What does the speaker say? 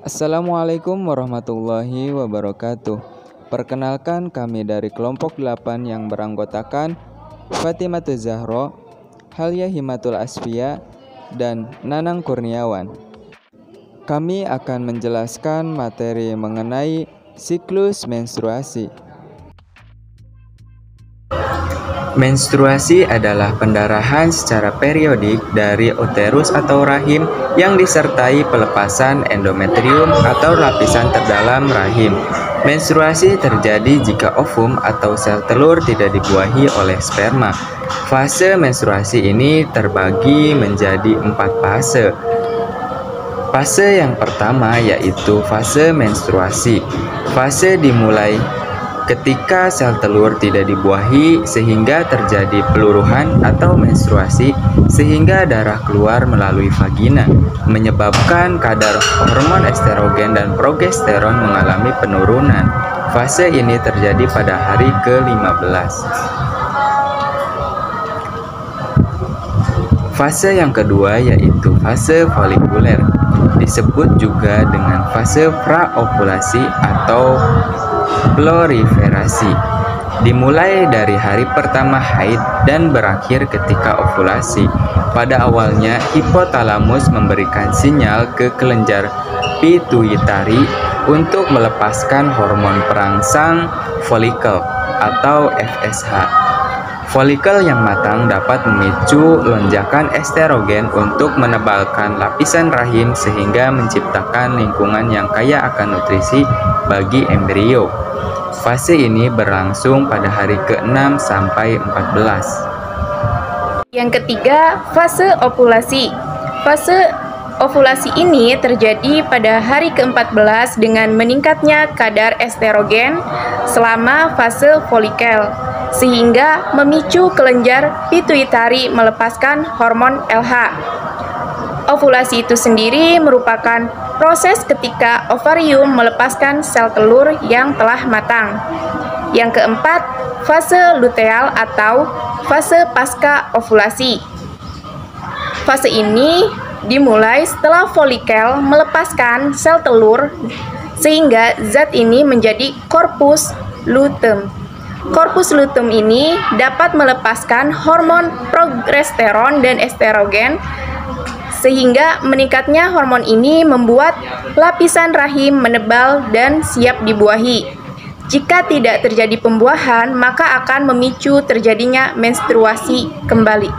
Assalamualaikum warahmatullahi wabarakatuh. Perkenalkan, kami dari kelompok 8 yang beranggotakan Fatimatul Zahro, Halia Himatul Asfia, dan Nanang Kurniawan. Kami akan menjelaskan materi mengenai siklus menstruasi. Menstruasi adalah pendarahan secara periodik dari uterus atau rahim yang disertai pelepasan endometrium atau lapisan terdalam rahim. Menstruasi terjadi jika ovum atau sel telur tidak dibuahi oleh sperma. Fase menstruasi ini terbagi menjadi 4 fase. Fase yang pertama yaitu fase menstruasi. Fase dimulai ketika sel telur tidak dibuahi sehingga terjadi peluruhan atau menstruasi sehingga darah keluar melalui vagina, menyebabkan kadar hormon estrogen dan progesteron mengalami penurunan. Fase ini terjadi pada hari ke-15. Fase yang kedua yaitu fase folikuler, disebut juga dengan fase praovulasi atau proliferasi. Dimulai dari hari pertama haid dan berakhir ketika ovulasi. Pada awalnya, hipotalamus memberikan sinyal ke kelenjar pituitari untuk melepaskan hormon perangsang folikel atau FSH. Folikel yang matang dapat memicu lonjakan estrogen untuk menebalkan lapisan rahim sehingga menciptakan lingkungan yang kaya akan nutrisi bagi embrio. Fase ini berlangsung pada hari ke-6 sampai 14. Yang ketiga, fase ovulasi. Fase ovulasi ini terjadi pada hari ke-14 dengan meningkatnya kadar estrogen selama fase folikel, sehingga memicu kelenjar pituitari melepaskan hormon LH. Ovulasi itu sendiri merupakan proses ketika ovarium melepaskan sel telur yang telah matang. Yang keempat, fase luteal atau fase pasca ovulasi. Fase ini dimulai setelah folikel melepaskan sel telur sehingga zat ini menjadi corpus luteum. Corpus luteum ini dapat melepaskan hormon progesteron dan estrogen sehingga meningkatnya hormon ini membuat lapisan rahim menebal dan siap dibuahi. Jika tidak terjadi pembuahan, maka akan memicu terjadinya menstruasi kembali.